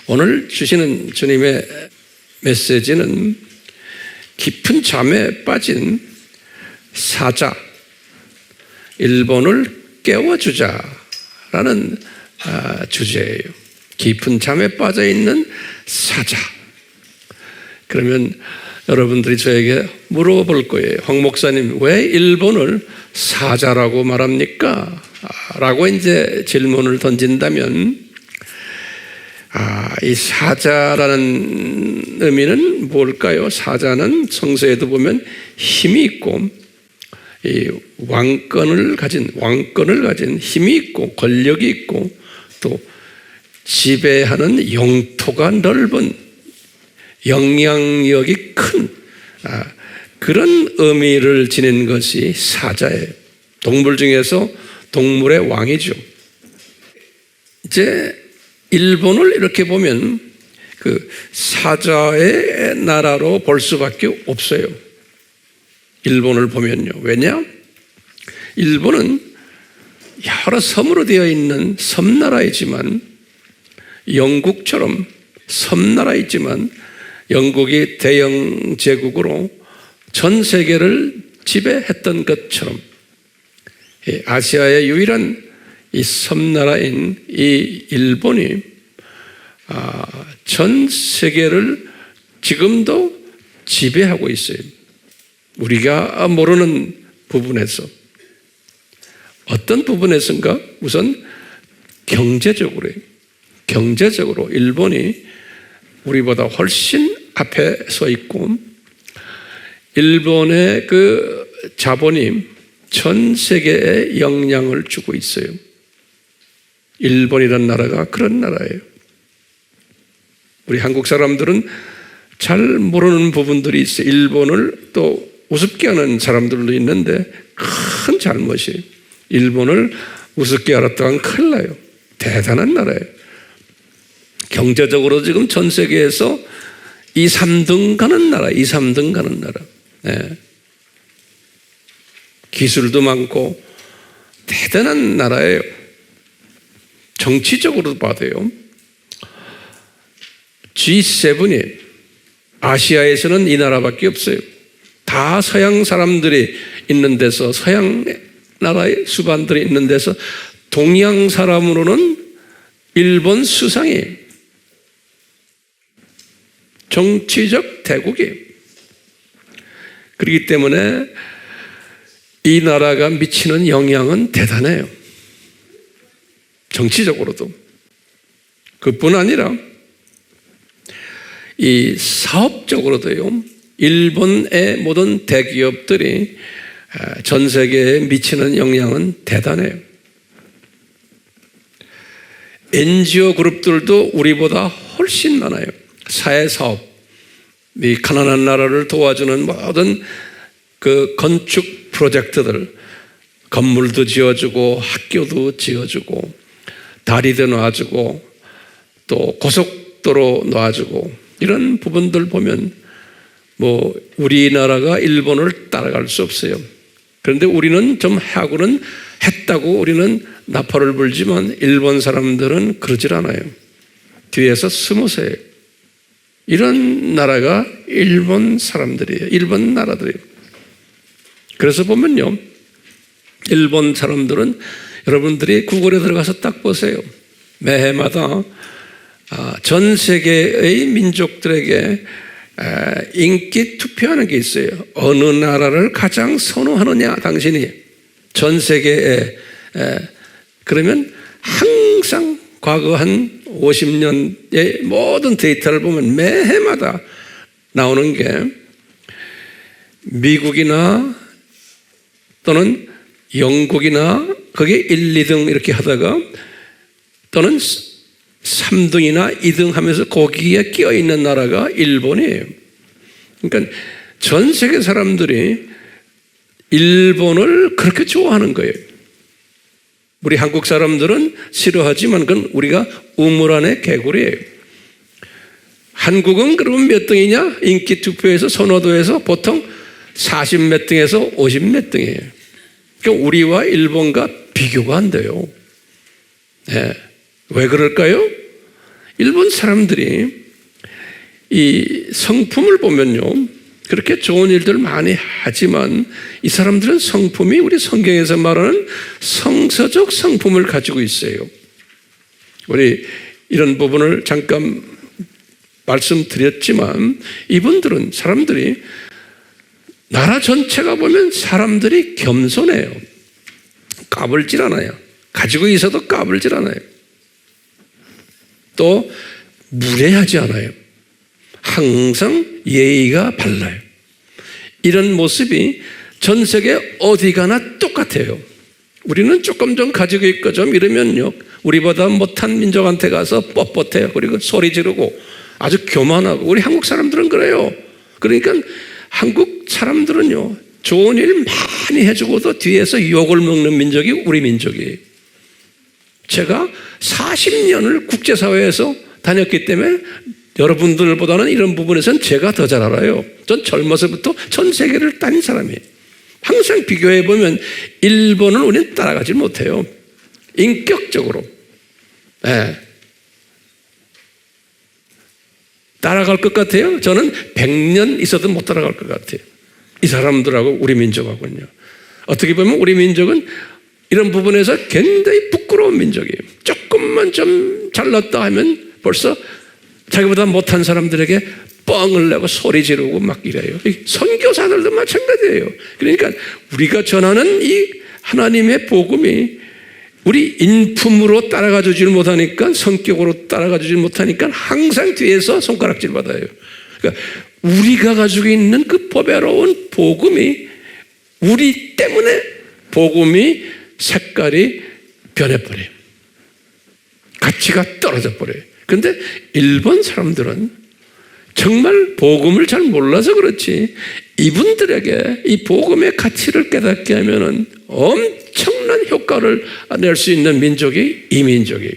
오늘 주시는 주님의 메시지는 깊은 잠에 빠진 사자, 일본을 깨워주자라는 주제예요. 깊은 잠에 빠져있는 사자. 그러면 여러분들이 저에게 물어볼 거예요. 황 목사님, 왜 일본을 사자라고 말합니까? 라고 이제 질문을 던진다면, 이 사자라는 의미는 뭘까요? 사자는 성서에도 보면 힘이 있고, 이 왕권을 가진 힘이 있고, 권력이 있고, 또 지배하는 영토가 넓은, 영향력이 큰 그런 의미를 지닌 것이 사자예요. 동물 중에서 동물의 왕이죠. 이제 일본을 이렇게 보면 그 사자의 나라로 볼 수밖에 없어요. 일본을 보면요. 왜냐? 일본은 여러 섬으로 되어 있는 섬나라이지만, 영국처럼 섬나라이지만 영국이 대영 제국으로 전 세계를 지배했던 것처럼 아시아의 유일한 이 섬나라인 이 일본이 전 세계를 지금도 지배하고 있어요. 우리가 모르는 부분에서. 어떤 부분에서인가? 우선 경제적으로요. 경제적으로 일본이 우리보다 훨씬 앞에 서 있고, 일본의 그 자본이 전 세계에 영향을 주고 있어요. 일본이라는 나라가 그런 나라예요. 우리 한국 사람들은 잘 모르는 부분들이 있어요. 일본을 또 우습게 하는 사람들도 있는데 큰 잘못이에요. 일본을 우습게 알았다간 큰일 나요. 대단한 나라예요. 경제적으로 지금 전 세계에서 2, 3등 가는 나라, 2, 3등 가는 나라. 네. 기술도 많고 대단한 나라예요. 정치적으로도 봐도요. G7이 아시아에서는 이 나라밖에 없어요. 다 서양 사람들이 있는 데서, 서양 나라의 수반들이 있는 데서 동양 사람으로는 일본 수상이에요. 정치적 대국이에요. 그렇기 때문에 이 나라가 미치는 영향은 대단해요. 정치적으로도. 그뿐 아니라 이 사업적으로도요. 일본의 모든 대기업들이 전 세계에 미치는 영향은 대단해요. NGO 그룹들도 우리보다 훨씬 많아요. 사회사업, 이 가난한 나라를 도와주는 모든 그 건축 프로젝트들, 건물도 지어주고 학교도 지어주고 다리도 놔주고 또 고속도로 놔주고 이런 부분들 보면 뭐 우리나라가 일본을 따라갈 수 없어요. 그런데 우리는 좀 하고는 했다고 우리는 나팔을 불지만 일본 사람들은 그러질 않아요. 뒤에서 숨으세요. 이런 나라가 일본 사람들이에요. 일본 나라들이에요. 그래서 보면요. 일본 사람들은 여러분들이 구글에 들어가서 딱 보세요. 매해마다 전 세계의 민족들에게 인기 투표하는 게 있어요. 어느 나라를 가장 선호하느냐 당신이 전 세계에. 그러면 항상 과거 한 50년의 모든 데이터를 보면 매해마다 나오는 게 미국이나 또는 영국이나 그게 1, 2등 이렇게 하다가 또는 3등이나 2등 하면서 거기에 끼어있는 나라가 일본이에요. 그러니까 전 세계 사람들이 일본을 그렇게 좋아하는 거예요. 우리 한국 사람들은 싫어하지만 그건 우리가 우물 안의 개구리예요. 한국은 그러면 몇 등이냐? 인기 투표에서 선호도에서 보통 40 몇 등에서 50 몇 등이에요. 그러니까 우리와 일본과 비교가 안 돼요. 네. 왜 그럴까요? 일본 사람들이 이 성품을 보면요, 그렇게 좋은 일들 많이 하지만 이 사람들은 성품이 우리 성경에서 말하는 성서적 성품을 가지고 있어요. 우리 이런 부분을 잠깐 말씀드렸지만 이분들은, 사람들이, 나라 전체가 보면 사람들이 겸손해요. 까불질 않아요. 가지고 있어도 까불질 않아요. 또 무례하지 않아요. 항상 예의가 발라요. 이런 모습이 전 세계 어디 가나 똑같아요. 우리는 조금 좀 가지고 있고 좀 이러면요, 우리보다 못한 민족한테 가서 뻣뻣해요. 그리고 소리 지르고 아주 교만하고. 우리 한국 사람들은 그래요. 그러니까 한국 사람들은요, 좋은 일 많이 해주고도 뒤에서 욕을 먹는 민족이 우리 민족이에요. 제가 40년을 국제사회에서 다녔기 때문에 여러분들보다는 이런 부분에서는 제가 더 잘 알아요. 전 젊어서부터 전 세계를 다닌 사람이에요. 항상 비교해보면 일본은 우리는 따라가지 못해요. 인격적으로. 네. 따라갈 것 같아요? 저는 100년 있어도 못 따라갈 것 같아요. 이 사람들하고 우리 민족하고는요. 어떻게 보면 우리 민족은 이런 부분에서 굉장히 부끄러운 민족이에요. 조금만 좀 잘났다 하면 벌써 자기보다 못한 사람들에게 뻥을 내고 소리 지르고 막 이래요. 선교사들도 마찬가지예요. 그러니까 우리가 전하는 이 하나님의 복음이 우리 인품으로 따라가 주질 못하니까, 성격으로 따라가 주질 못하니까 항상 뒤에서 손가락질 받아요. 그러니까 우리가 가지고 있는 그 보배로운 복음이, 우리 때문에 복음이 색깔이 변해버려요. 가치가 떨어져 버려요. 그런데 일본 사람들은 정말 복음을 잘 몰라서 그렇지, 이분들에게 이 복음의 가치를 깨닫게 하면은 엄청난 효과를 낼 수 있는 민족이 이 민족이에요.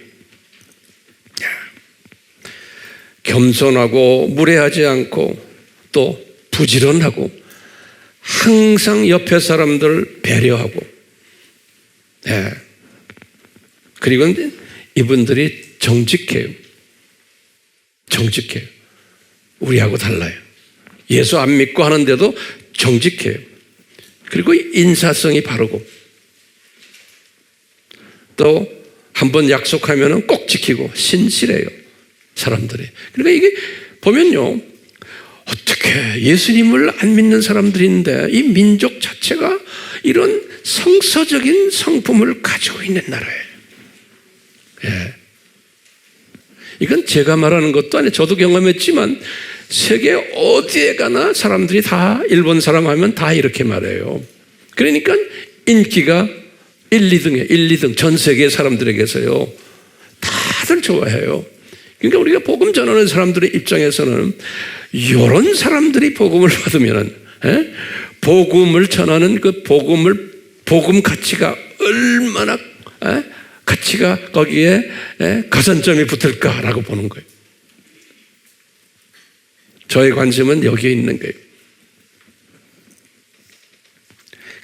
겸손하고 무례하지 않고 또 부지런하고 항상 옆에 사람들을 배려하고, 그리고 이분들이 정직해요. 정직해요. 우리하고 달라요. 예수 안 믿고 하는데도 정직해요. 그리고 인사성이 바르고, 또 한번 약속하면 꼭 지키고 신실해요, 사람들이. 그러니까 이게 보면요, 어떻게 예수님을 안 믿는 사람들인데 이 민족 자체가 이런 성서적인 성품을 가지고 있는 나라예요. 이건 제가 말하는 것도 아니에요. 저도 경험했지만 세계 어디에 가나 사람들이 다 일본 사람 하면 다 이렇게 말해요. 그러니까 인기가 1, 2등 전 세계 사람들에게서요, 다들 좋아해요. 그러니까 우리가 복음 전하는 사람들의 입장에서는 이런 사람들이 복음을 받으면, 복음을 전하는 그 복음 가치가 얼마나 가치가 거기에 가산점이 붙을까라고 보는 거예요. 저의 관심은 여기에 있는 거예요.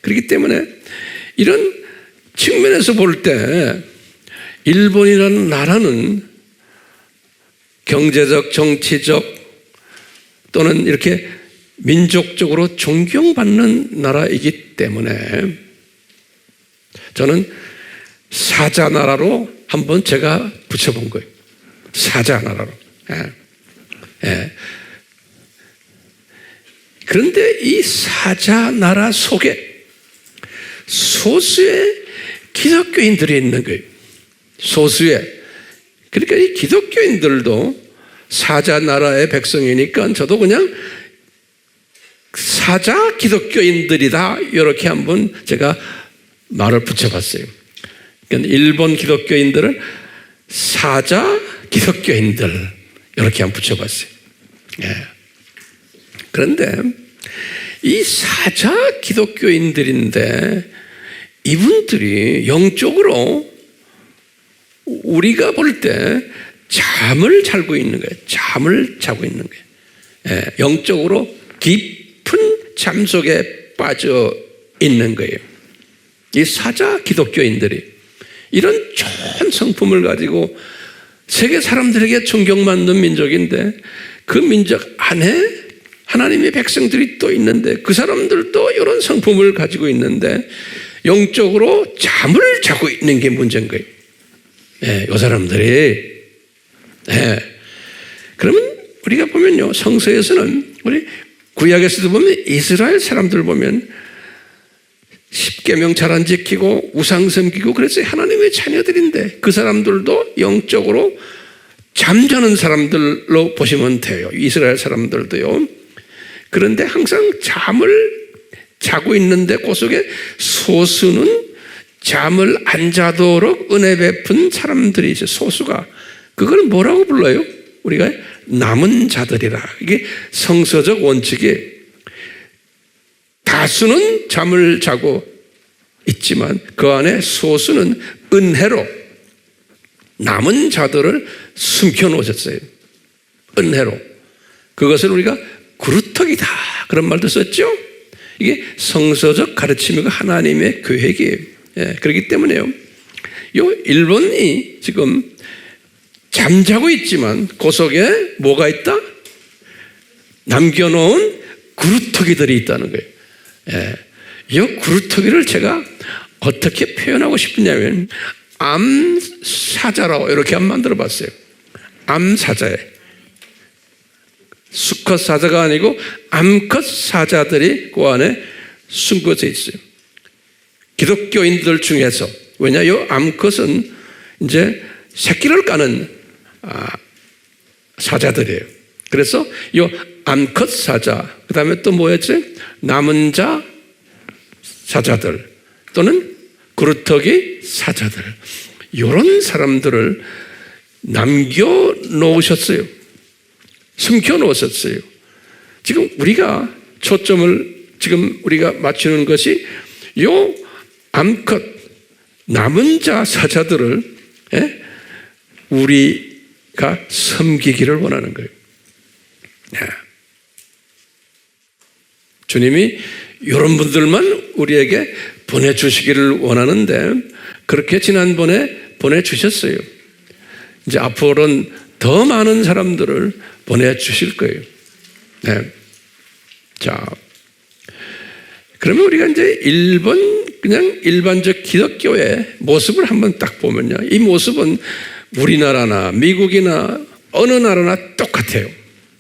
그렇기 때문에 이런 측면에서 볼 때 일본이라는 나라는 경제적, 정치적 또는 이렇게 민족적으로 존경받는 나라이기 때문에 저는 사자나라로 한번 제가 붙여본 거예요. 사자나라로. 그런데 이 사자나라 속에 소수의 기독교인들이 있는 거예요. 소수의. 그러니까 이 기독교인들도 사자나라의 백성이니까 저도 그냥 사자 기독교인들이다, 이렇게 한번 제가 말을 붙여봤어요. 그러니까 일본 기독교인들을 사자 기독교인들, 이렇게 한번 붙여봤어요. 그런데 이 사자 기독교인들인데 이분들이 영적으로 우리가 볼 때 잠을 자고 있는 거예요. 잠을 자고 있는 거예요. 영적으로 깊은 잠 속에 빠져 있는 거예요. 이 사자 기독교인들이 이런 좋은 성품을 가지고 세계 사람들에게 존경받는 민족인데 그 민족 안에 하나님의 백성들이 또 있는데 그 사람들도 이런 성품을 가지고 있는데 영적으로 잠을 자고 있는 게 문제인 거예요. 이 사람들이. 그러면 우리가 보면요, 성서에서는 우리 구약에서도 보면 이스라엘 사람들 보면 십계명 잘 안 지키고 우상 섬기고 그래서 하나님의 자녀들인데 그 사람들도 영적으로 잠자는 사람들로 보시면 돼요. 이스라엘 사람들도요. 그런데 항상 잠을 자고 있는데 그 속에 소수는 잠을 안 자도록 은혜 베푼 사람들이 있어요. 소수가. 그걸 뭐라고 불러요? 우리가 남은 자들이라. 이게 성서적 원칙이 다수는 잠을 자고 있지만 그 안에 소수는 은혜로 남은 자들을 숨겨놓으셨어요. 은혜로. 그것을 우리가 그루터기다 그런 말도 썼죠. 이게 성서적 가르침이고 하나님의 계획이에요. 그렇기 때문에요. 요 일본이 지금 잠자고 있지만 그 속에 뭐가 있다? 남겨놓은 그루터기들이 있다는 거예요. 이 그루터기를 제가 어떻게 표현하고 싶냐면 암사자라고 이렇게 한번 만들어 봤어요. 암사자예요. 수컷 사자가 아니고 암컷 사자들이 그 안에 숨겨져 있어요. 기독교인들 중에서 왜냐, 이 암컷은 이제 새끼를 까는 사자들이에요. 그래서 이 암컷 사자, 그 다음에 또 뭐였지? 남은 자 사자들 또는 그루터기 사자들, 이런 사람들을 남겨놓으셨어요. 숨겨놓으셨어요. 지금 우리가 초점을 지금 우리가 맞추는 것이 요 암컷 남은 자 사자들을 우리가 섬기기를 원하는 거예요. 주님이 이런 분들만 우리에게 보내주시기를 원하는데 그렇게 지난번에 보내주셨어요. 이제 앞으로는 더 많은 사람들을 보내주실 거예요. 자, 그러면 우리가 이제 그냥 일반적 기독교의 모습을 한번 딱 보면요, 이 모습은 우리나라나 미국이나 어느 나라나 똑같아요.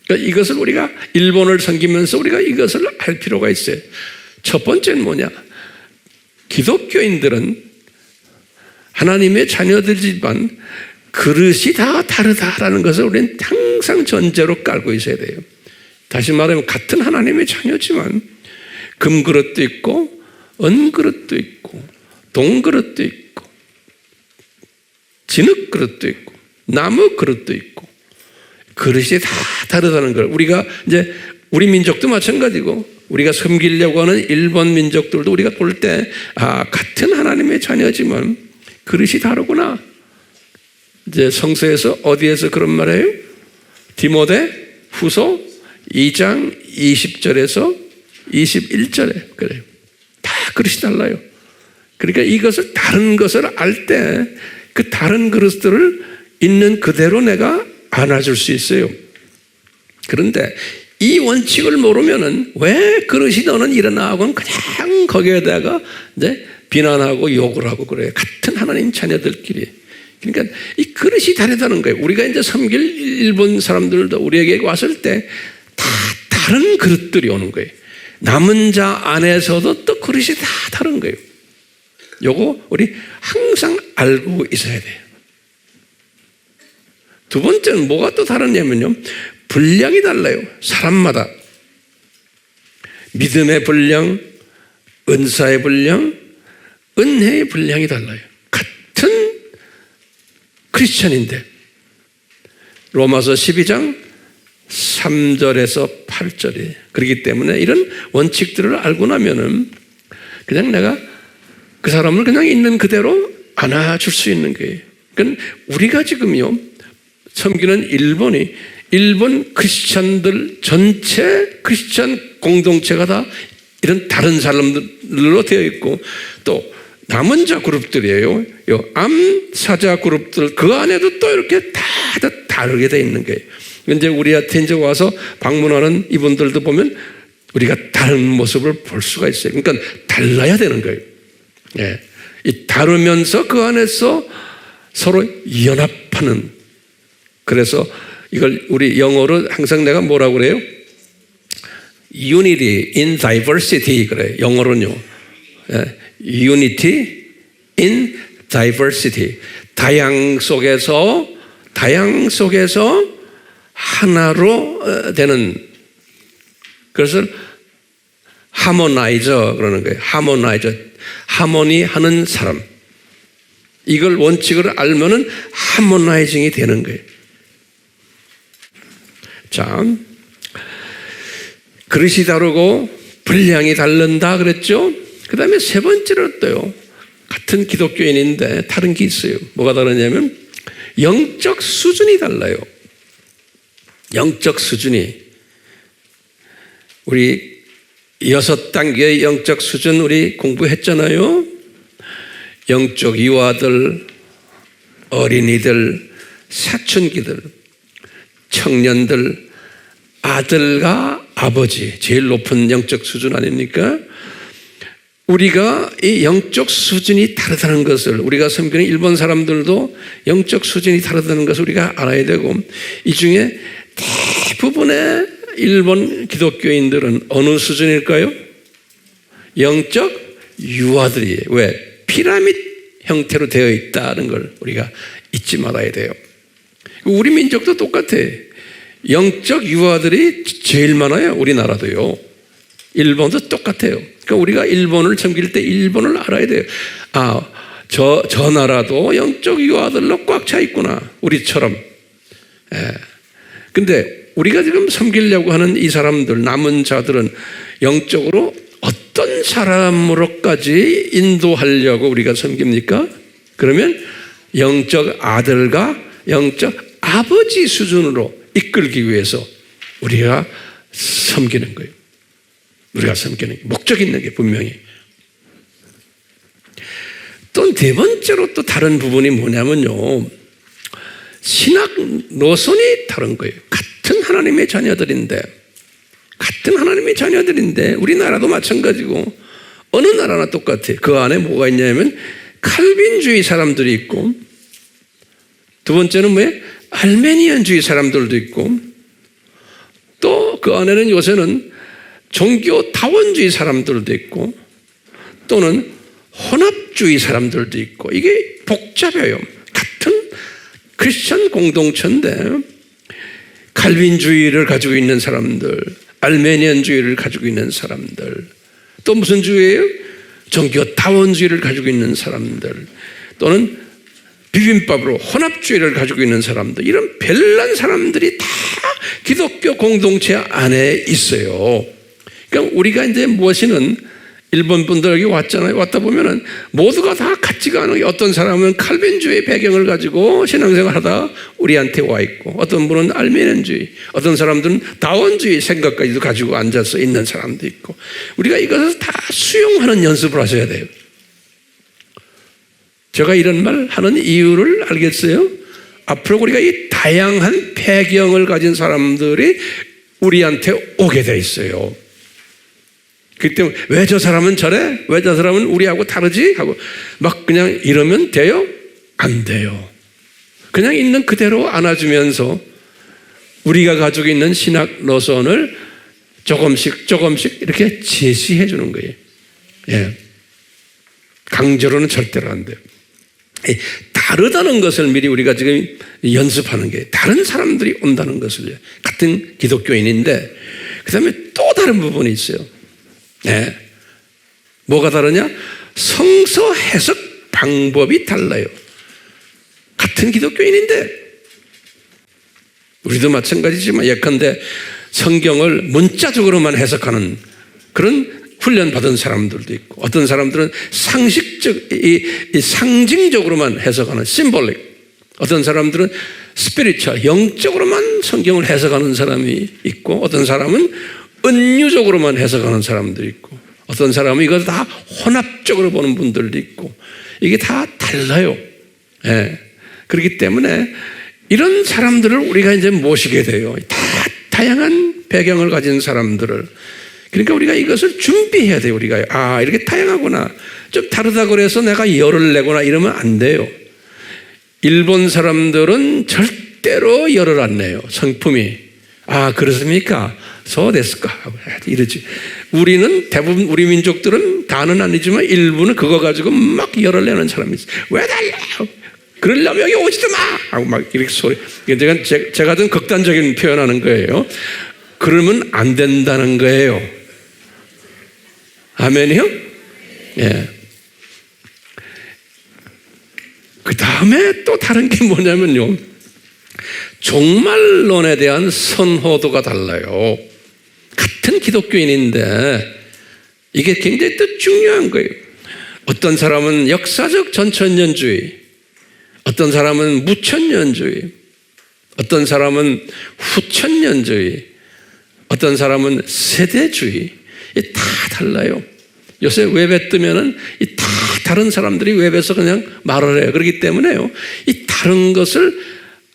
그러니까 이것을 우리가 일본을 섬기면서 우리가 이것을 할 필요가 있어요. 첫 번째는 뭐냐? 기독교인들은 하나님의 자녀들이지만 그릇이 다 다르다라는 것을 우리는 항상 전제로 깔고 있어야 돼요. 다시 말하면 같은 하나님의 자녀지만 금그릇도 있고 은그릇도 있고 동그릇도 있고 진흙그릇도 있고 나무 그릇도 있고 그릇이 다 다르다는 걸 우리가 이제 우리 민족도 마찬가지고 우리가 섬기려고 하는 일본 민족들도 우리가 볼 때 같은 하나님의 자녀지만 그릇이 다르구나. 이제 성서에서 어디에서 그런 말해요? 디모데 후서 2장 20절에서 21절에 그래요. 다 그릇이 달라요. 그러니까 이것을 다른 것을 알 때 그 다른 그릇들을 있는 그대로 내가 안아줄 수 있어요. 그런데 이 원칙을 모르면은 왜 그릇이 너는 일어나 하고는 그냥 거기에다가 이제 비난하고 욕을 하고 그래요. 같은 하나님 자녀들끼리. 그러니까 이 그릇이 다르다는 거예요. 우리가 이제 섬길 일본 사람들도 우리에게 왔을 때 다 다른 그릇들이 오는 거예요. 남은 자 안에서도 또 그릇이 다 다른 거예요. 요거 우리 항상 알고 있어야 돼요. 두 번째는 뭐가 또 다르냐면요, 분량이 달라요. 사람마다 믿음의 분량, 은사의 분량, 은혜의 분량이 달라요. 같은 크리스천인데 로마서 12장 3절에서 8절이 그렇기 때문에 이런 원칙들을 알고 나면은 그냥 내가 그 사람을 그냥 있는 그대로 안아줄 수 있는 거예요. 그러니까 우리가 지금요 섬기는 일본 크리스찬들 전체 크리스찬 공동체가 다 이런 다른 사람들로 되어 있고 또 남은 자 그룹들이에요. 암사자 그룹들 그 안에도 또 이렇게 다 다 다르게 돼 있는 거예요. 이제 우리한테 이제 와서 방문하는 이분들도 보면 우리가 다른 모습을 볼 수가 있어요. 그러니까 달라야 되는 거예요. 예. 이 다르면서 그 안에서 서로 연합하는. 그래서 이걸 우리 영어로 항상 내가 뭐라고 그래요? Unity in diversity 그래요. 영어로는요. 예. Unity in diversity. 다양 속에서 하나로 되는, 그래서 하모나이저 그러는 거예요. 하모나이저, 하모니 하는 사람. 이걸 원칙을 알면은 하모나이징이 되는 거예요. 자, 그릇이 다르고 분량이 다른다 그랬죠? 그 다음에 세 번째로 또요, 같은 기독교인인데 다른 게 있어요. 뭐가 다르냐면 영적 수준이 달라요. 영적 수준이. 우리 6단계의 영적 수준 우리 공부했잖아요. 영적 유아들, 어린이들, 사춘기들, 청년들, 아들과 아버지, 제일 높은 영적 수준 아닙니까? 우리가 이 영적 수준이 다르다는 것을, 우리가 섬기는 일본 사람들도 영적 수준이 다르다는 것을 우리가 알아야 되고, 이 중에 대부분의 일본 기독교인들은 어느 수준일까요? 영적 유아들이에요. 왜? 피라미드 형태로 되어 있다는 걸 우리가 잊지 말아야 돼요. 우리 민족도 똑같아요. 영적 유아들이 제일 많아요. 우리나라도요. 일본도 똑같아요. 그러니까 우리가 일본을 섬길 때 일본을 알아야 돼요. 아, 저 나라도 영적 유아들로 꽉 차 있구나. 우리처럼. 예. 근데 우리가 지금 섬기려고 하는 이 사람들, 남은 자들은 영적으로 어떤 사람으로까지 인도하려고 우리가 섬깁니까? 그러면 영적 아들과 영적 아버지 수준으로 이끌기 위해서 우리가 섬기는 거예요. 우리가 섬기는 게 목적이 있는 게 분명히. 또 네 번째로 또 다른 부분이 뭐냐면요, 신학 노선이 다른 거예요. 같은 하나님의 자녀들인데 우리나라도 마찬가지고 어느 나라나 똑같아요. 그 안에 뭐가 있냐면 칼빈주의 사람들이 있고, 두 번째는 뭐예요? 알메니안주의 사람들도 있고, 또 그 안에는 요새는 종교 다원주의 사람들도 있고, 또는 혼합주의 사람들도 있고, 이게 복잡해요. 같은 크리스천 공동체인데 칼빈주의를 가지고 있는 사람들, 알메니안주의를 가지고 있는 사람들, 또 무슨 주의예요? 종교 다원주의를 가지고 있는 사람들, 또는 비빔밥으로 혼합주의를 가지고 있는 사람들, 이런 별난 사람들이 다 기독교 공동체 안에 있어요. 그러니까 우리가 이제 모시는 일본 분들 여기 왔잖아요. 왔다 보면은 모두가 다 같지가 않아요. 어떤 사람은 칼빈주의 배경을 가지고 신앙생활 하다 우리한테 와 있고, 어떤 분은 알메니안주의, 어떤 사람들은 다원주의 생각까지도 가지고 앉아서 있는 사람도 있고, 우리가 이것을 다 수용하는 연습을 하셔야 돼요. 제가 이런 말 하는 이유를 알겠어요? 앞으로 우리가 이 다양한 배경을 가진 사람들이 우리한테 오게 돼 있어요. 그렇기 때문에 왜 저 사람은 저래? 왜 저 사람은 우리하고 다르지? 하고 막 그냥 이러면 돼요? 안 돼요. 그냥 있는 그대로 안아주면서 우리가 가지고 있는 신학 노선을 조금씩 이렇게 제시해 주는 거예요. 예. 강제로는 절대로 안 돼요. 다르다는 것을 미리 우리가 지금 연습하는 게, 다른 사람들이 온다는 것을, 같은 기독교인인데 그 다음에 또 다른 부분이 있어요. 네. 뭐가 다르냐? 성서 해석 방법이 달라요. 같은 기독교인인데, 우리도 마찬가지지만 예컨대 성경을 문자적으로만 해석하는 그런 훈련 받은 사람들도 있고, 어떤 사람들은 상징적으로만 해석하는 심볼릭, 어떤 사람들은 스피리추얼, 영적으로만 성경을 해석하는 사람이 있고, 어떤 사람은 은유적으로만 해석하는 사람들이 있고, 어떤 사람은 이걸 다 혼합적으로 보는 분들도 있고, 이게 다 달라요. 예. 그렇기 때문에 이런 사람들을 우리가 이제 모시게 돼요. 다양한 배경을 가진 사람들을. 그러니까 우리가 이것을 준비해야 돼요. 우리가 이렇게 다양하구나. 좀 다르다고 그래서 내가 열을 내거나 이러면 안 돼요. 일본 사람들은 절대로 열을 안 내요. 성품이. 그렇습니까? 소됐을까? 이러지. 우리는 대부분 우리 민족들은 다는 아니지만 일부는 그거 가지고 막 열을 내는 사람이 있어요. 왜 달려? 그러려면 여기 오지도 마! 하고 막 이렇게 소리. 제가 좀 극단적인 표현하는 거예요. 그러면 안 된다는 거예요. 아멘이요? 예. 그 다음에 또 다른 게 뭐냐면요. 종말론에 대한 선호도가 달라요. 같은 기독교인인데 이게 굉장히 또 중요한 거예요. 어떤 사람은 역사적 전천년주의, 어떤 사람은 무천년주의, 어떤 사람은 후천년주의, 어떤 사람은 세대주의. 다 달라요. 요새 웹에 뜨면은 다 다른 사람들이 웹에서 그냥 말을 해요. 그렇기 때문에요. 이 다른 것을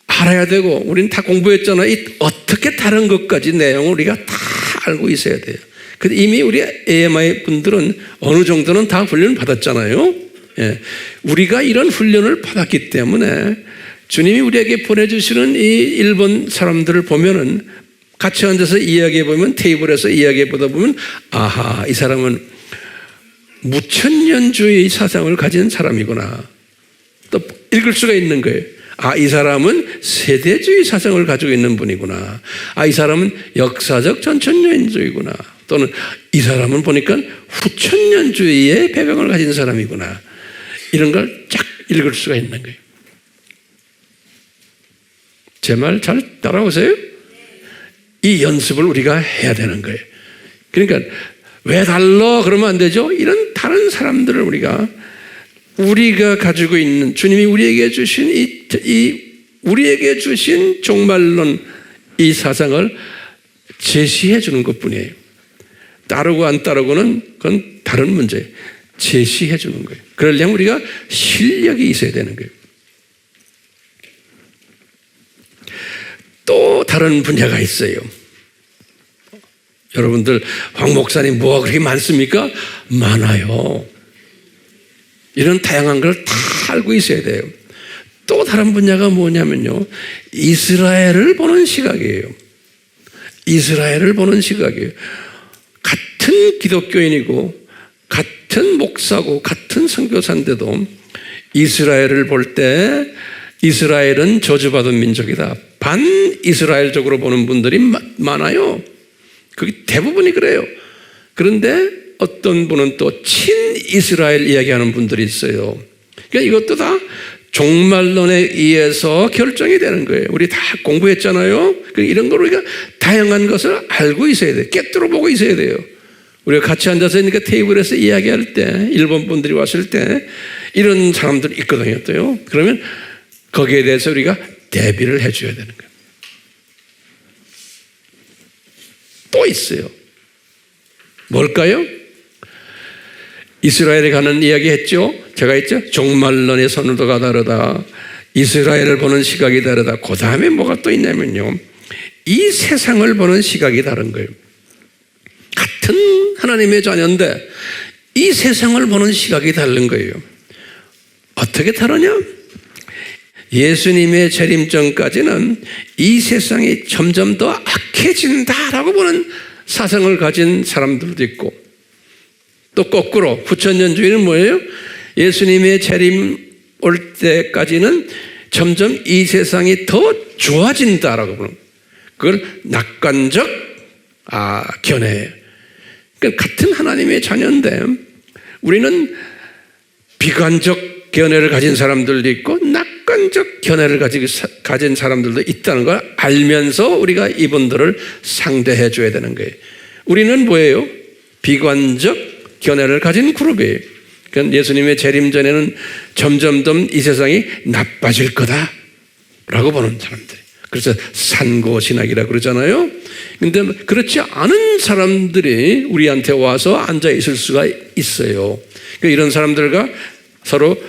알아야 되고, 우리는 다 공부했잖아요. 어떻게 다른 것까지 내용을 우리가 다 알고 있어야 돼요. 근데 이미 우리 AMI 분들은 어느 정도는 다 훈련을 받았잖아요. 예. 우리가 이런 훈련을 받았기 때문에 주님이 우리에게 보내주시는 이 일본 사람들을 보면은 같이 앉아서 이야기해 보면, 테이블에서 이야기해 보다 보면, 이 사람은 무천년주의 사상을 가진 사람이구나. 또 읽을 수가 있는 거예요. 이 사람은 세대주의 사상을 가지고 있는 분이구나. 이 사람은 역사적 전천년주의구나. 또는 이 사람은 보니까 후천년주의의 배경을 가진 사람이구나. 이런 걸 쫙 읽을 수가 있는 거예요. 제 말 잘 따라오세요? 이 연습을 우리가 해야 되는 거예요. 그러니까 왜 달라? 그러면 안 되죠. 이런 다른 사람들을 우리가 가지고 있는, 주님이 우리에게 주신 우리에게 주신 종말론 이 사상을 제시해 주는 것뿐이에요. 따르고 안 따르고는 그건 다른 문제예요. 제시해 주는 거예요. 그러려면 우리가 실력이 있어야 되는 거예요. 또 다른 분야가 있어요. 여러분들, 황 목사님 뭐가 그렇게 많습니까? 많아요. 이런 다양한 걸 다 알고 있어야 돼요. 또 다른 분야가 뭐냐면요, 이스라엘을 보는 시각이에요. 이스라엘을 보는 시각이에요. 같은 기독교인이고 같은 목사고 같은 선교사인데도 이스라엘을 볼 때 이스라엘은 저주받은 민족이다, 반 이스라엘적으로 보는 분들이 많아요. 그게 대부분이 그래요. 그런데 어떤 분은 또 친이스라엘 이야기하는 분들이 있어요. 그러니까 이것도 다 종말론에 의해서 결정이 되는 거예요. 우리 다 공부했잖아요. 이런 걸 우리가 다양한 것을 알고 있어야 돼요. 깨뚫어 보고 있어야 돼요. 우리가 같이 앉아서 그러니까 테이블에서 이야기할 때, 일본 분들이 왔을 때 이런 사람들이 있거든요. 또요. 그러면 거기에 대해서 우리가 대비를 해줘야 되는 거예요. 또 있어요. 뭘까요? 이스라엘에 가는 이야기 했죠? 제가 했죠? 종말론의 선호도가 다르다. 이스라엘을 보는 시각이 다르다. 그 다음에 뭐가 또 있냐면요, 이 세상을 보는 시각이 다른 거예요. 같은 하나님의 자녀인데 이 세상을 보는 시각이 다른 거예요. 어떻게 다르냐? 예수님의 재림 전까지는 이 세상이 점점 더 악해진다라고 보는 사상을 가진 사람들도 있고, 또 거꾸로 후천년주의는 뭐예요? 예수님의 재림 올 때까지는 점점 이 세상이 더 좋아진다라고 보는, 그걸 낙관적 견해예요. 그러니까 같은 하나님의 자녀인데 우리는 비관적 견해를 가진 사람들도 있고 낙관적 견해를 가진 사람들도 있다는 걸 알면서 우리가 이분들을 상대해 줘야 되는 거예요. 우리는 뭐예요? 비관적 견해를 가진 그룹이에요. 그러니까 예수님의 재림 전에는 점점 이 세상이 나빠질 거다라고 보는 사람들. 그래서 산고신학이라고 그러잖아요. 그런데 그렇지 않은 사람들이 우리한테 와서 앉아 있을 수가 있어요. 그러니까 이런 사람들과 서로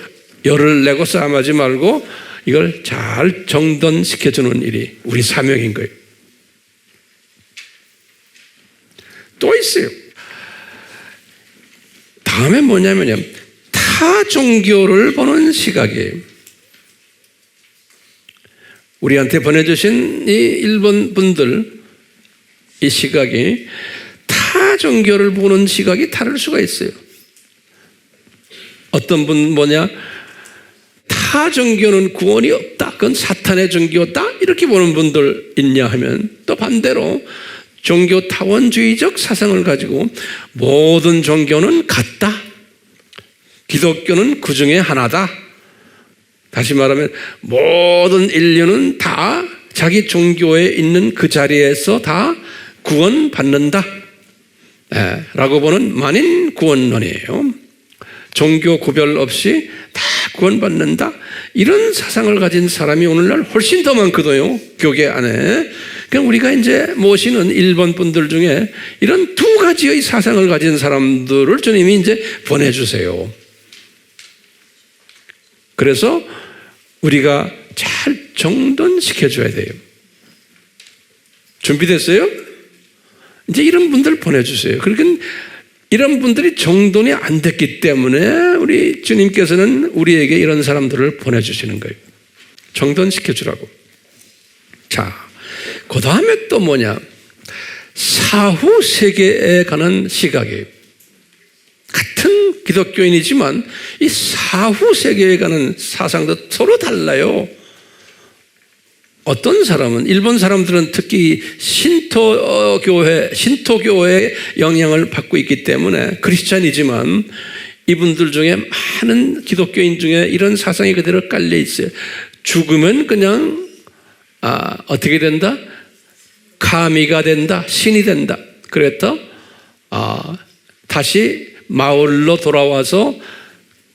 열을 내고 싸움하지 말고 이걸 잘 정돈시켜주는 일이 우리 사명인 거예요. 또 있어요. 다음에 뭐냐면요, 타 종교를 보는 시각이에요. 우리한테 보내주신 이 일본 분들, 이 시각이 타 종교를 보는 시각이 다를 수가 있어요. 어떤 분 뭐냐, 타 종교는 구원이 없다, 그건 사탄의 종교다, 이렇게 보는 분들 있냐 하면, 또 반대로 종교 타원주의적 사상을 가지고 모든 종교는 같다, 기독교는 그 중에 하나다, 다시 말하면 모든 인류는 다 자기 종교에 있는 그 자리에서 다 구원받는다 라고 보는 만인 구원론이에요. 종교 구별 없이 다 구원받는다, 이런 사상을 가진 사람이 오늘날 훨씬 더 많거든요, 교계 안에. 그러니까 우리가 이제 모시는 일본 분들 중에 이런 두 가지의 사상을 가진 사람들을 주님이 이제 보내주세요. 그래서 우리가 잘 정돈시켜줘야 돼요. 준비됐어요? 이제 이런 분들 보내주세요. 그러니까 이런 분들이 정돈이 안 됐기 때문에 우리 주님께서는 우리에게 이런 사람들을 보내주시는 거예요. 정돈시켜주라고. 자, 그 다음에 또 뭐냐, 사후 세계에 관한 시각이에요. 같은 기독교인이지만 이 사후 세계에 관한 사상도 서로 달라요. 어떤 사람은, 일본 사람들은 특히 신토교의 영향을 받고 있기 때문에 크리스찬이지만 이분들 중에 많은 기독교인 중에 이런 사상이 그대로 깔려 있어요. 죽으면 그냥 어떻게 된다? 카미가 된다, 신이 된다. 그래서 다시 마을로 돌아와서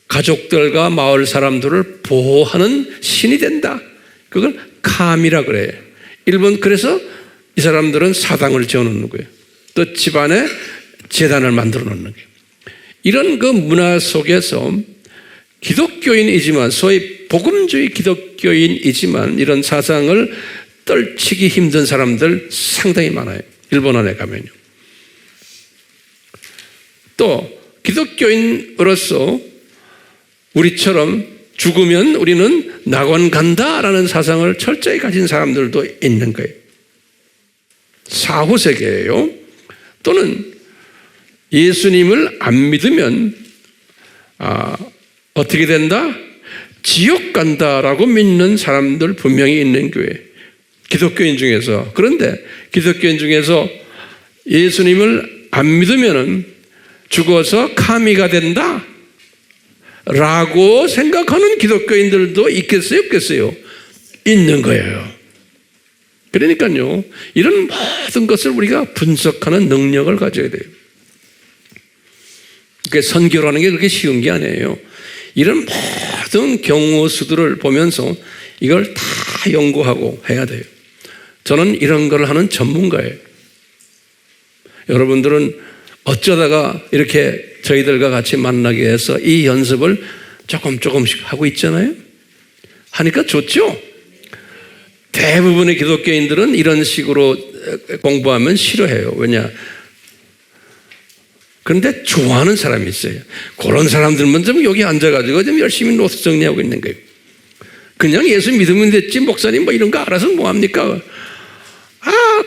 가족들과 마을 사람들을 보호하는 신이 된다. 그걸 카미라 그래요. 일본, 그래서 이 사람들은 사당을 지어놓는 거예요. 또 집안에 제단을 만들어 놓는 거예요. 이런 그 문화 속에서 기독교인이지만, 소위 복음주의 기독교인이지만 이런 사상을 떨치기 힘든 사람들 상당히 많아요. 일본 안에 가면요. 또 기독교인으로서 우리처럼 죽으면 우리는 낙원 간다라는 사상을 철저히 가진 사람들도 있는 거예요. 사후 세계예요. 또는 예수님을 안 믿으면 어떻게 된다? 지옥 간다라고 믿는 사람들 분명히 있는 교회, 기독교인 중에서. 그런데 기독교인 중에서 예수님을 안 믿으면 죽어서 카미가 된다 라고 생각하는 기독교인들도 있겠어요, 없겠어요? 있는 거예요. 그러니까요, 이런 모든 것을 우리가 분석하는 능력을 가져야 돼요. 그러니까 선교라는 게 그렇게 쉬운 게 아니에요. 이런 모든 경우 수들을 보면서 이걸 다 연구하고 해야 돼요. 저는 이런 걸 하는 전문가예요. 여러분들은 어쩌다가 이렇게 저희들과 같이 만나게 해서 이 연습을 조금씩 하고 있잖아요. 하니까 좋죠? 대부분의 기독교인들은 이런 식으로 공부하면 싫어해요. 왜냐? 그런데 좋아하는 사람이 있어요. 그런 사람들만 좀 여기 앉아가지고 좀 열심히 노트 정리하고 있는 거예요. 그냥 예수 믿으면 됐지, 목사님 뭐 이런 거 알아서 뭐합니까?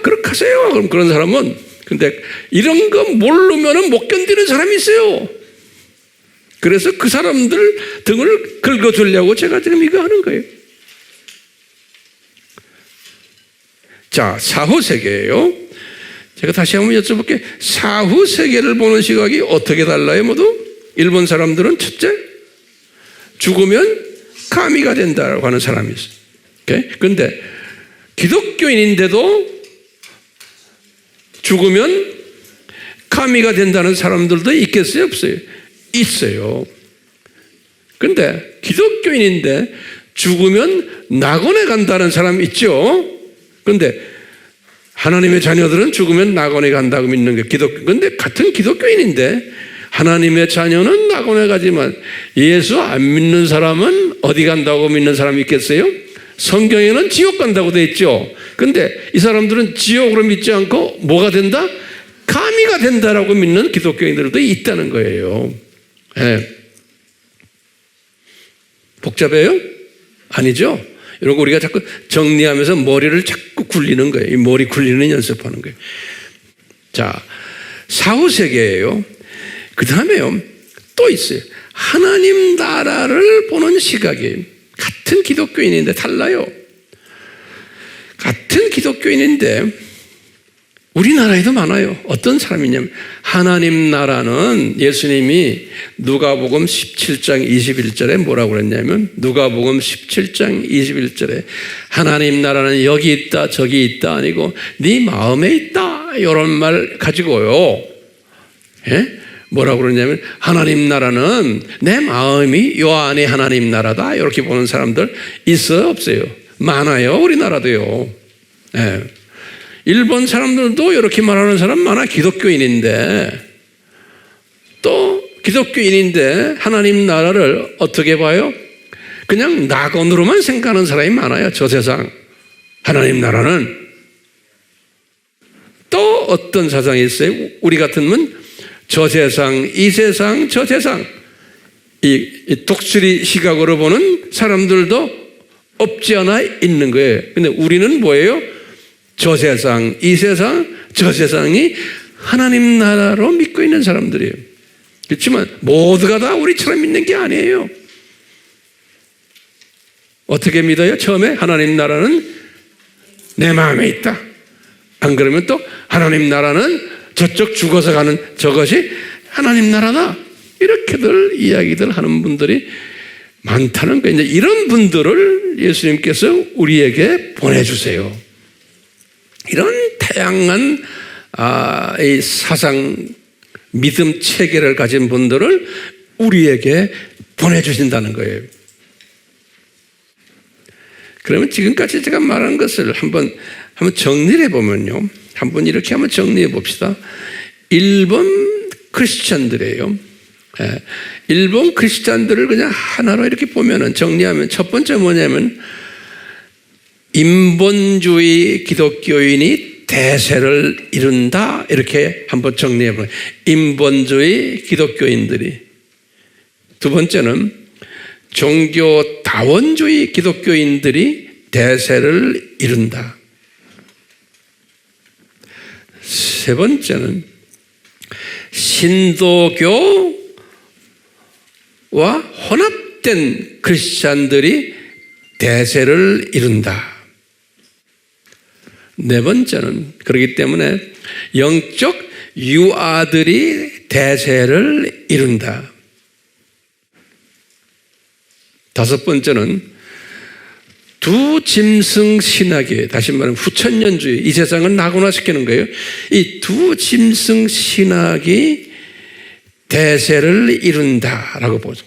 그렇게 하세요. 그럼 그런 사람은, 근데 이런 거 모르면 못 견디는 사람이 있어요. 그래서 그 사람들 등을 긁어주려고 제가 지금 이거 하는 거예요. 자, 사후 세계예요. 제가 다시 한번 여쭤볼게요. 사후 세계를 보는 시각이 어떻게 달라요, 모두? 일본 사람들은 첫째, 죽으면 카미가 된다고 하는 사람이 있어요. 그런데 기독교인인데도 죽으면 카미가 된다는 사람들도 있겠어요, 없어요? 있어요. 그런데 기독교인인데 죽으면 낙원에 간다는 사람 있죠? 그런데 하나님의 자녀들은 죽으면 낙원에 간다고 믿는 게 그런데 같은 기독교인인데 하나님의 자녀는 낙원에 가지만 예수 안 믿는 사람은 어디 간다고 믿는 사람이 있겠어요? 성경에는 지옥 간다고 돼 있죠. 근데 이 사람들은 지옥으로 믿지 않고 뭐가 된다? 가미가 된다라고 믿는 기독교인들도 있다는 거예요. 네. 복잡해요? 아니죠? 이런 거 우리가 자꾸 정리하면서 머리를 자꾸 굴리는 거예요. 이 머리 굴리는 연습하는 거예요. 자, 사후세계예요. 그 다음에요, 또 있어요. 하나님 나라를 보는 시각이에요. 같은 기독교인인데 달라요. 같은 기독교인인데 우리나라에도 많아요. 어떤 사람이냐면 하나님 나라는 예수님이 누가복음 17장 21절에 뭐라고 그랬냐면 누가복음 17장 21절에 하나님 나라는 여기 있다 저기 있다 아니고 네 마음에 있다 이런 말 가지고요. 예? 뭐라고 그러냐면 하나님 나라는 내 마음이 요 안에 하나님 나라다 이렇게 보는 사람들 있어요 없어요? 많아요. 우리나라도요. 예. 일본 사람들도 이렇게 말하는 사람 많아. 기독교인인데 또 기독교인인데 하나님 나라를 어떻게 봐요? 그냥 낙원으로만 생각하는 사람이 많아요. 저 세상 하나님 나라는. 또 어떤 사상이 있어요? 우리 같으면 저 세상, 이 세상, 저 세상 이 독수리 시각으로 보는 사람들도 없지 않아 있는 거예요. 근데 우리는 뭐예요? 저 세상, 이 세상, 저 세상이 하나님 나라로 믿고 있는 사람들이에요. 그렇지만 모두가 다 우리처럼 믿는 게 아니에요. 어떻게 믿어요? 처음에 하나님 나라는 내 마음에 있다. 안 그러면 또 하나님 나라는 저쪽 죽어서 가는 저것이 하나님 나라다. 이렇게들 이야기들 하는 분들이 많다는 거예요. 이제 이런 분들을 예수님께서 우리에게 보내주세요. 이런 다양한 이 사상, 믿음 체계를 가진 분들을 우리에게 보내주신다는 거예요. 그러면 지금까지 제가 말한 것을 한번 정리를 해보면요. 한번 이렇게 한번 정리해 봅시다. 일본 크리스찬들이에요. 일본 크리스찬들을 그냥 하나로 이렇게 보면은 정리하면 첫 번째 뭐냐면 인본주의 기독교인이 대세를 이룬다. 이렇게 한번 정리해 보면 인본주의 기독교인들이. 두 번째는 종교다원주의 기독교인들이 대세를 이룬다. 세 번째는 신도교와 혼합된 크리스찬들이 대세를 이룬다. 네 번째는 그렇기 때문에 영적 유아들이 대세를 이룬다. 다섯 번째는 두 짐승 신학이에요. 다시 말하면 후천년주의. 이 세상을 낙원화시키는 거예요. 이 두 짐승 신학이 대세를 이룬다라고 보죠.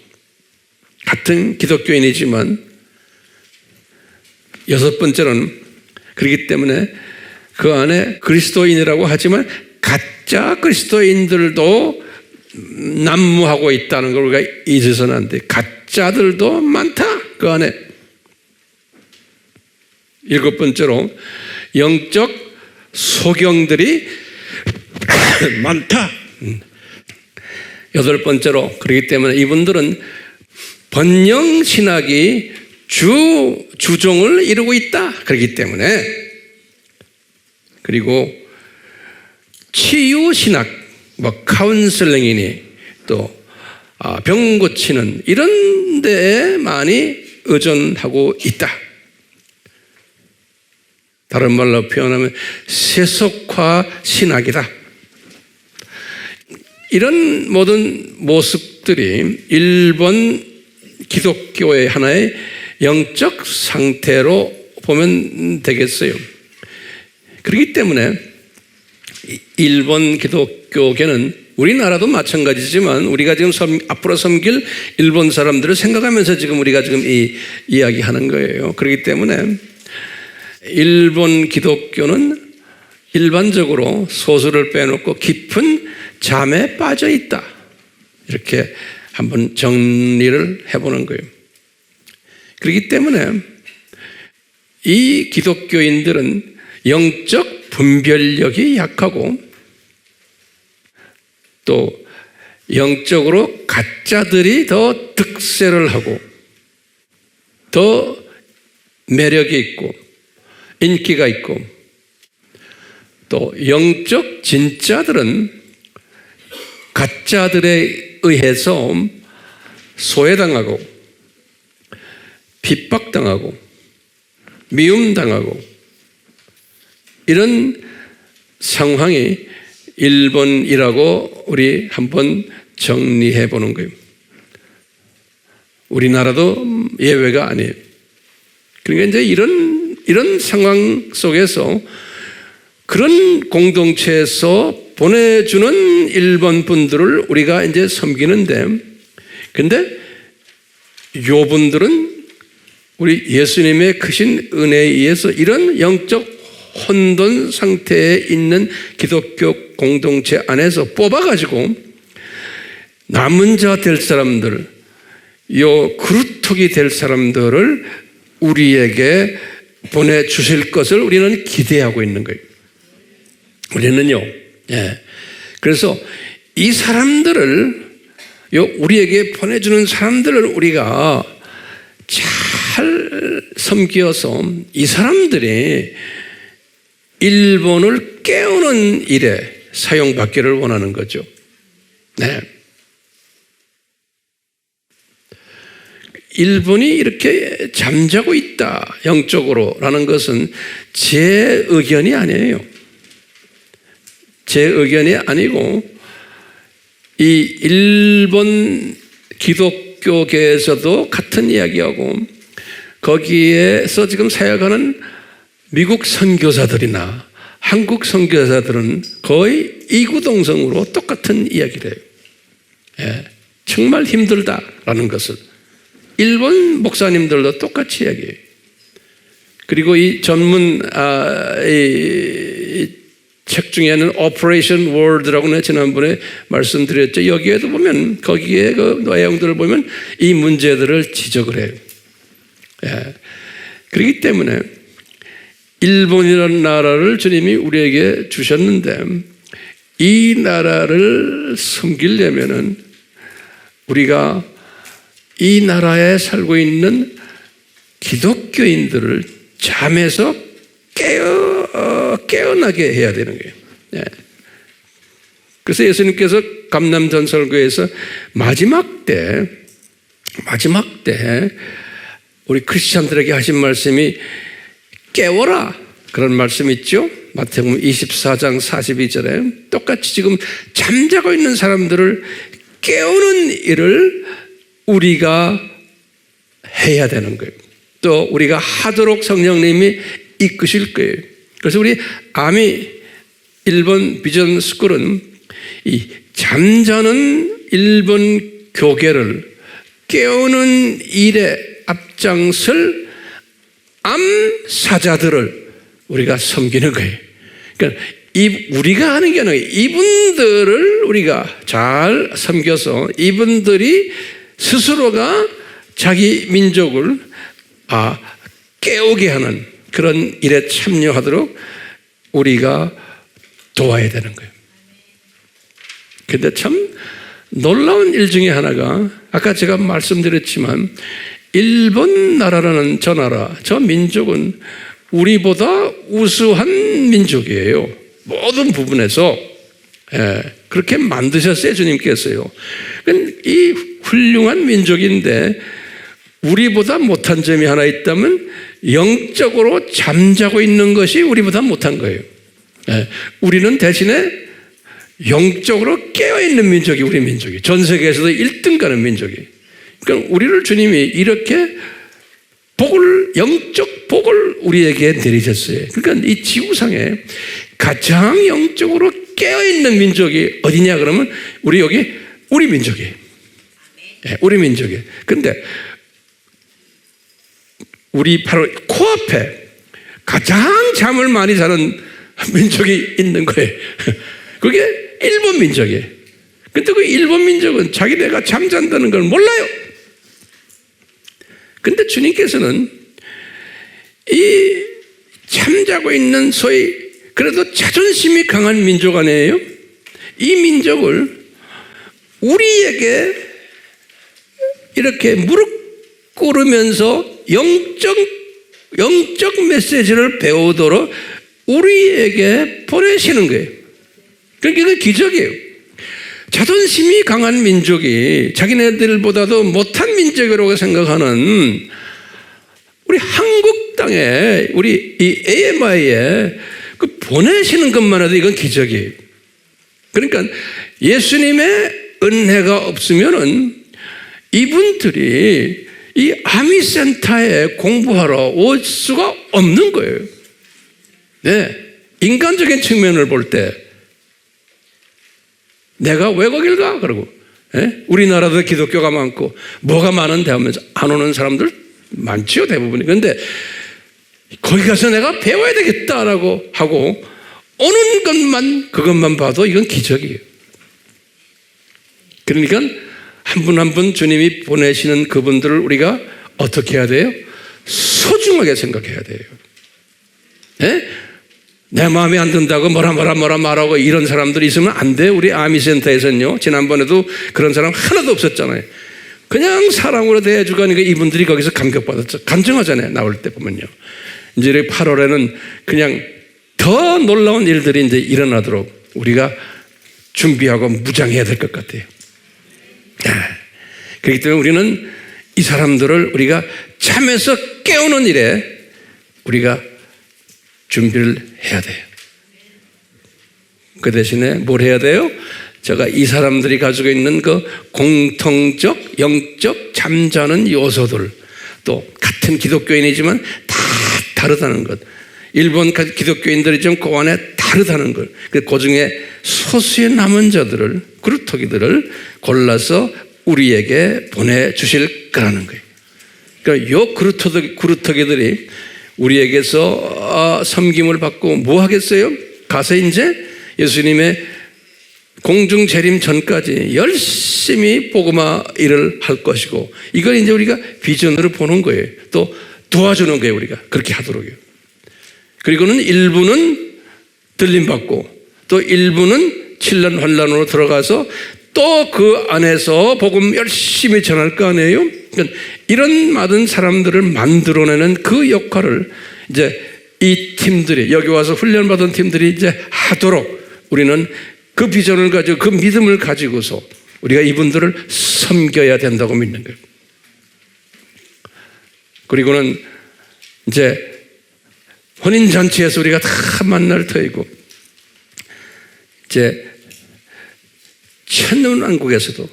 같은 기독교인이지만 여섯 번째는 그렇기 때문에 그 안에 그리스도인이라고 하지만 가짜 그리스도인들도 난무하고 있다는 걸 우리가 잊어서는 안 돼. 가짜들도 많다. 그 안에. 일곱 번째로 영적 소경들이 많다. 여덟 번째로 그렇기 때문에 이분들은 번영신학이 주종을 이루고 있다. 그렇기 때문에 그리고 치유신학, 카운슬링이니 또 병 고치는 이런 데에 많이 의존하고 있다. 다른 말로 표현하면 세속화 신학이다. 이런 모든 모습들이 일본 기독교의 하나의 영적 상태로 보면 되겠어요. 그렇기 때문에 일본 기독교계는 우리나라도 마찬가지지만 우리가 지금 앞으로 섬길 일본 사람들을 생각하면서 지금 우리가 지금 이 이야기하는 거예요. 그렇기 때문에 일본 기독교는 일반적으로 소수를 빼놓고 깊은 잠에 빠져 있다. 이렇게 한번 정리를 해보는 거예요. 그렇기 때문에 이 기독교인들은 영적 분별력이 약하고 또 영적으로 가짜들이 더 득세를 하고 더 매력이 있고 인기가 있고 또 영적 진짜들은 가짜들에 의해서 소외당하고 핍박당하고 미움당하고 이런 상황이 일본이라고 우리 한번 정리해 보는 거예요. 우리나라도 예외가 아니에요. 그러니까 이제 이런 상황 속에서 그런 공동체에서 보내주는 일본 분들을 우리가 이제 섬기는데, 근데 요 분들은 우리 예수님의 크신 은혜에 의해서 이런 영적 혼돈 상태에 있는 기독교 공동체 안에서 뽑아가지고 남은 자 될 사람들, 요 그루터기 될 사람들을 우리에게 보내주실 것을 우리는 기대하고 있는 거예요. 우리는요. 예. 그래서 이 사람들을, 우리에게 보내주는 사람들을 우리가 잘 섬겨서 이 사람들이 일본을 깨우는 일에 사용받기를 원하는 거죠. 네. 일본이 이렇게 잠자고 있다, 영적으로라는 것은 제 의견이 아니에요. 제 의견이 아니고 이 일본 기독교계에서도 같은 이야기하고 거기에서 지금 사역하는 미국 선교사들이나 한국 선교사들은 거의 이구동성으로 똑같은 이야기를 해요. 예, 정말 힘들다라는 것을 일본 목사님들도 똑같이 이야기해요. 그리고 이 전문 이 책 중에는 오퍼레이션 월드라고 내가 지난번에 말씀드렸죠. 여기에도 보면 거기에 그 내용들을 보면 이 문제들을 지적을 해요. 예. 그렇기 때문에 일본이라는 나라를 주님이 우리에게 주셨는데 이 나라를 섬기려면은 우리가 이 나라에 살고 있는 기독교인들을 잠에서 깨어나게 해야 되는 거예요. 네. 그래서 예수님께서 감남전설교에서 마지막 때 우리 크리스찬들에게 하신 말씀이 깨워라, 그런 말씀 있죠. 마태복음 24장 42절에 똑같이 지금 잠자고 있는 사람들을 깨우는 일을 우리가 해야 되는 거예요. 또 우리가 하도록 성령님이 이끄실 거예요. 그래서 우리 아미 일본 비전 스쿨은 이 잠자는 일본 교계를 깨우는 일에 앞장설 암사자들을 우리가 섬기는 거예요. 그러니까 우리가 하는 게 아니라 이분들을 우리가 잘 섬겨서 이분들이 스스로가 자기 민족을 깨우게 하는 그런 일에 참여하도록 우리가 도와야 되는 거예요. 근데 참 놀라운 일 중에 하나가 아까 제가 말씀드렸지만 일본 나라라는 저 나라, 저 민족은 우리보다 우수한 민족이에요. 모든 부분에서. 그렇게 만드셨어요, 주님께서요. 이 훌륭한 민족인데 우리보다 못한 점이 하나 있다면 영적으로 잠자고 있는 것이 우리보다 못한 거예요. 우리는 대신에 영적으로 깨어있는 민족이 우리 민족이. 전 세계에서도 1등 가는 민족이. 그러니까 우리를 주님이 이렇게 영적 복을 우리에게 내리셨어요. 그러니까 이 지구상에 가장 영적으로 깨어있는 민족이 어디냐 그러면 우리 민족이에요. 우리 민족이에요. 근데 우리 바로 코앞에 가장 잠을 많이 자는 민족이 있는 거예요. 그게 일본 민족이에요. 근데 그 일본 민족은 자기네가 잠잔다는 걸 몰라요. 근데 주님께서는 이 잠자고 있는 소위 그래도 자존심이 강한 민족 아니에요? 이 민족을 우리에게 이렇게 무릎 꿇으면서 영적 메시지를 배우도록 우리에게 보내시는 거예요. 그러니까 이건 기적이에요. 자존심이 강한 민족이 자기네들보다도 못한 민족이라고 생각하는 우리 한국 땅에 우리 이 AMI에 그 보내시는 것만 해도 이건 기적이에요. 그러니까 예수님의 은혜가 없으면은 이분들이 이 아미센터에 공부하러 올 수가 없는 거예요. 네, 인간적인 측면을 볼 때 내가 왜 거길 가? 그러고 우리나라도 기독교가 많고 뭐가 많은데 하면서 안 오는 사람들 많지요, 대부분이. 그런데 거기 가서 내가 배워야 되겠다라고 하고 오는 것만 그것만 봐도 이건 기적이에요. 그러니까 한 분 한 분 주님이 보내시는 그분들을 우리가 어떻게 해야 돼요? 소중하게 생각해야 돼요. 네? 내 마음에 안 든다고 뭐라 말하고 이런 사람들이 있으면 안 돼. 우리 아미센터에서는요, 지난번에도 그런 사람 하나도 없었잖아요. 그냥 사랑으로 대해주고 하니까 이분들이 거기서 감격받았죠. 간증하잖아요, 나올 때 보면요. 이제 8월에는 그냥 더 놀라운 일들이 이제 일어나도록 우리가 준비하고 무장해야 될 것 같아요. 그렇기 때문에 우리는 이 사람들을 우리가 잠에서 깨우는 일에 우리가 준비를 해야 돼요. 그 대신에 뭘 해야 돼요? 제가 이 사람들이 가지고 있는 그 공통적 영적 잠자는 요소들, 또 같은 기독교인이지만 다 다르다는 것, 일본 기독교인들이 좀 그 안에 다르다는 것, 그 중에 소수의 남은 자들을, 그루터기들을 골라서 우리에게 보내주실 거라는 거예요. 그러니까 요 그루터기들이 우리에게서 섬김을 받고 뭐 하겠어요? 가서 이제 예수님의 공중 재림 전까지 열심히 복음화 일을 할 것이고, 이걸 이제 우리가 비전으로 보는 거예요. 또 도와주는 거예요. 우리가 그렇게 하도록요. 그리고는 일부는 들림받고 또 일부는 7년 환란으로 들어가서 또 그 안에서 복음 열심히 전할 거 아니에요? 그러니까 이런 많은 사람들을 만들어내는 그 역할을 이제 이 팀들이, 여기 와서 훈련받은 팀들이 이제 하도록 우리는 그 비전을 가지고 그 믿음을 가지고서 우리가 이분들을 섬겨야 된다고 믿는 거예요. 그리고는 이제 혼인잔치에서 우리가 다 만날 터이고, 이제 천년왕국에서도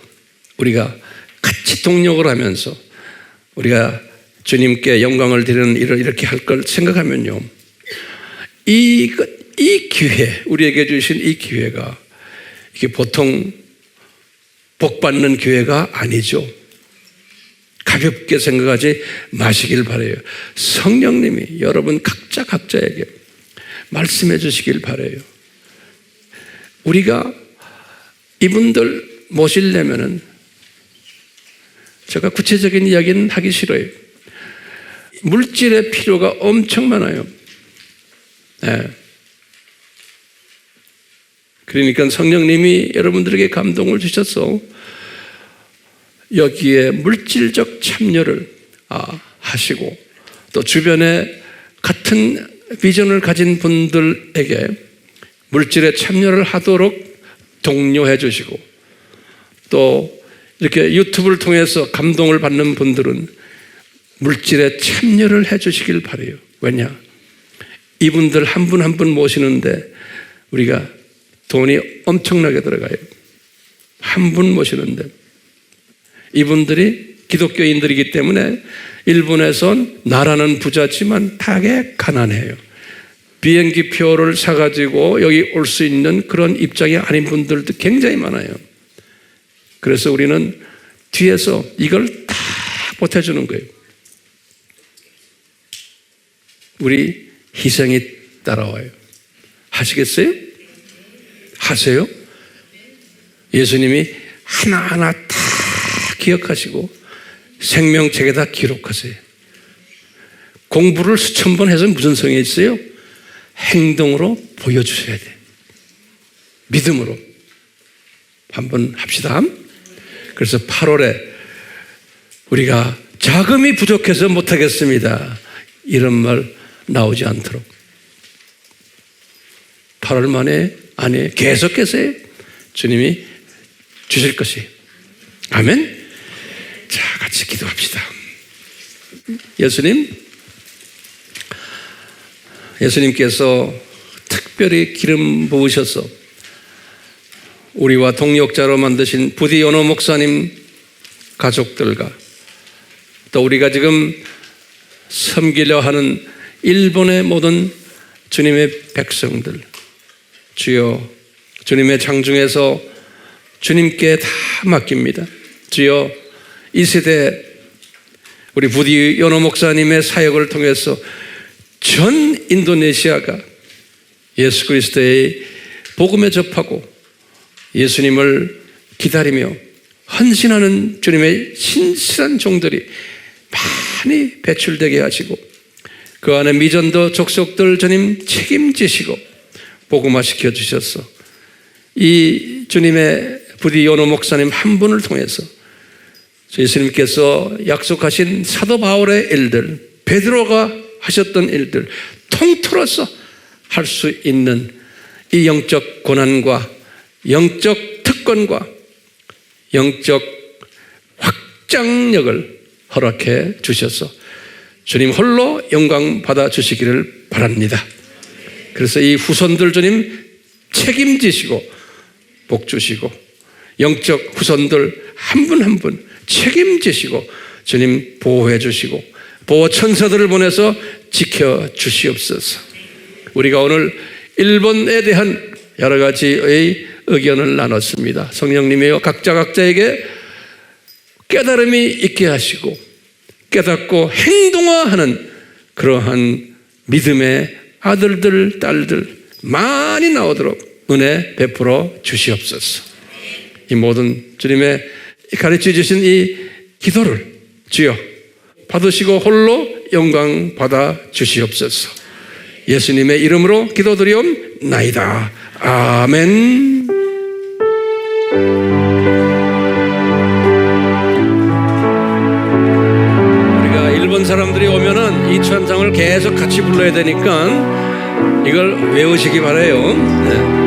우리가 같이 동력을 하면서 우리가 주님께 영광을 드리는 일을 이렇게 할 걸 생각하면요, 이 기회, 우리에게 주신 이 기회가 이게 보통 복 받는 기회가 아니죠. 가볍게 생각하지 마시길 바라요. 성령님이 여러분 각자에게 말씀해 주시길 바라요. 우리가 이분들 모시려면은, 제가 구체적인 이야기는 하기 싫어요. 물질의 필요가 엄청 많아요. 네. 그러니까 성령님이 여러분들에게 감동을 주셔서 여기에 물질적 참여를 하시고, 또 주변에 같은 비전을 가진 분들에게 물질에 참여를 하도록 독려해 주시고, 또 이렇게 유튜브를 통해서 감동을 받는 분들은 물질에 참여를 해 주시길 바라요. 왜냐? 이분들 한 분 한 분 모시는데 우리가 돈이 엄청나게 들어가요. 한 분 모시는데. 이분들이 기독교인들이기 때문에 일본에선 나라는 부자지만 되게 가난해요. 비행기 표를 사가지고 여기 올 수 있는 그런 입장이 아닌 분들도 굉장히 많아요. 그래서 우리는 뒤에서 이걸 다 보태주는 거예요. 우리 희생이 따라와요. 하시겠어요? 하세요? 예수님이 하나하나 다 기억하시고 생명책에다 기록하세요. 공부를 수천 번 해서 무슨 소용이 있어요? 행동으로 보여주셔야 돼요. 믿음으로. 한번 합시다. 그래서 8월에 우리가 자금이 부족해서 못하겠습니다, 이런 말 나오지 않도록 8월 만에 안에 계속해서 주님이 주실 것이에요. 아멘. 자, 같이 기도합시다. 예수님께서 특별히 기름 부으셔서 우리와 동역자로 만드신 부디 연호 목사님 가족들과 또 우리가 지금 섬기려 하는 일본의 모든 주님의 백성들, 주여 주님의 장중에서 주님께 다 맡깁니다. 주여 이 세대 우리 부디 연호 목사님의 사역을 통해서 전 인도네시아가 예수 그리스도의 복음에 접하고 예수님을 기다리며 헌신하는 주님의 신실한 종들이 많이 배출되게 하시고 그 안에 미전도 족속들 주님 책임지시고 복음화시켜 주셔서 이 주님의 부디 연호 목사님 한 분을 통해서 예수님께서 약속하신 사도 바울의 일들, 베드로가 하셨던 일들 통틀어서 할 수 있는 이 영적 고난과 영적 특권과 영적 확장력을 허락해 주셔서 주님 홀로 영광 받아 주시기를 바랍니다. 그래서 이 후손들 주님 책임지시고 복 주시고 영적 후손들 한 분 한 분 책임지시고 주님 보호해 주시고 보호 천사들을 보내서 지켜 주시옵소서. 우리가 오늘 일본에 대한 여러 가지의 의견을 나눴습니다. 성령님이여 각자에게 깨달음이 있게 하시고 깨닫고 행동화하는 그러한 믿음의 아들들, 딸들 많이 나오도록 은혜 베풀어 주시옵소서. 이 모든 주님의 가르쳐 주신 이 기도를 주여 받으시고 홀로 영광 받아 주시옵소서. 예수님의 이름으로 기도드리옵나이다. 아멘. 우리가 일본 사람들이 오면은 이 찬송을 계속 같이 불러야 되니까 이걸 외우시기 바라요. 네.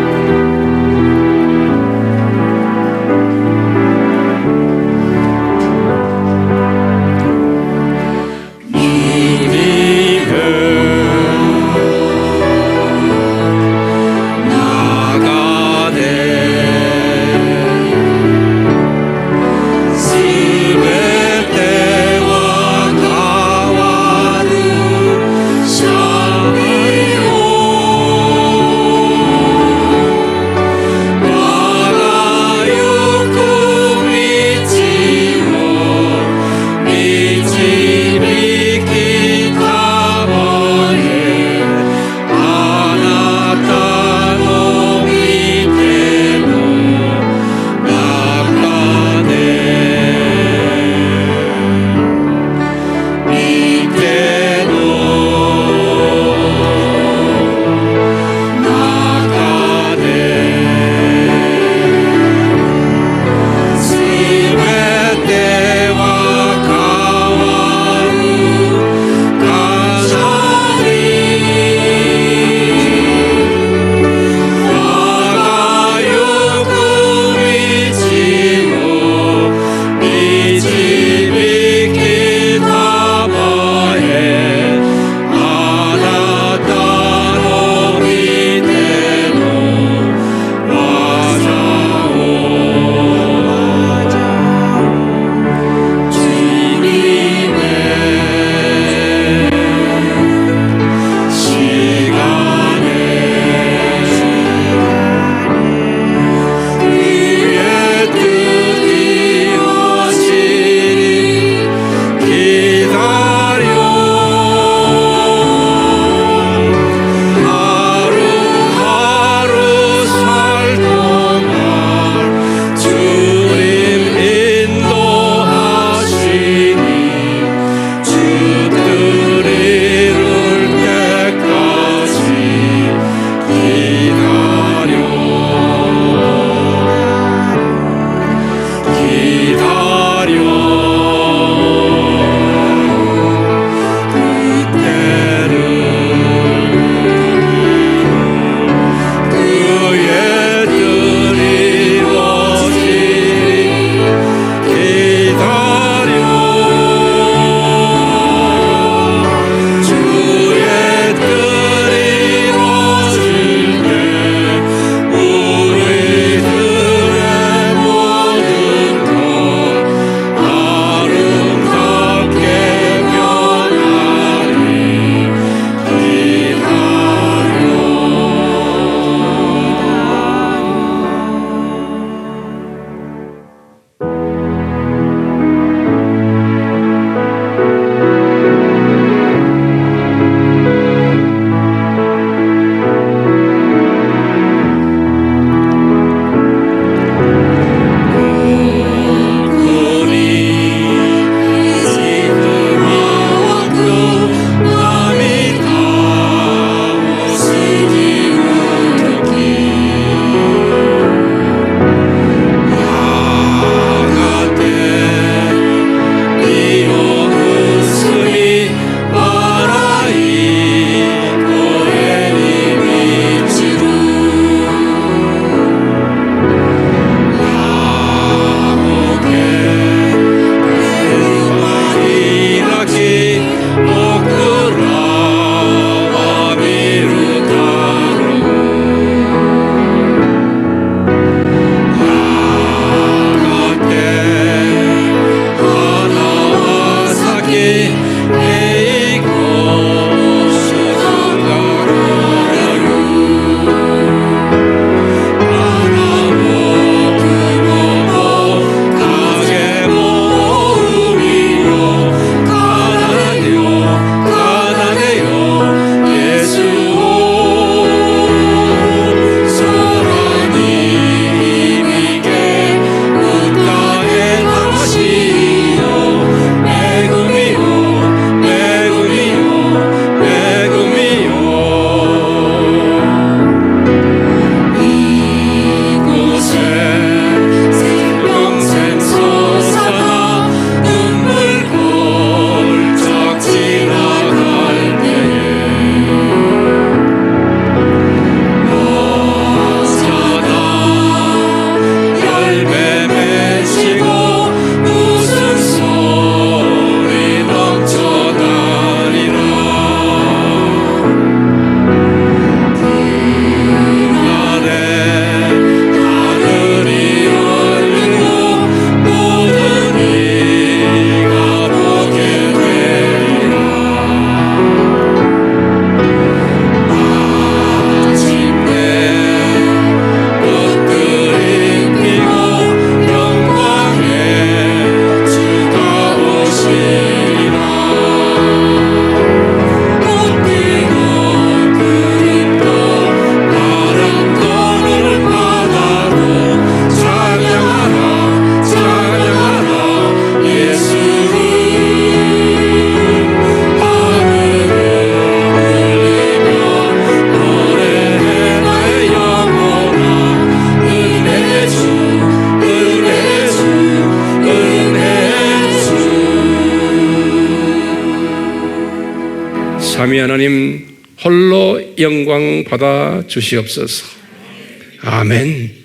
삼위 하나님 홀로 영광 받아 주시옵소서. 아멘.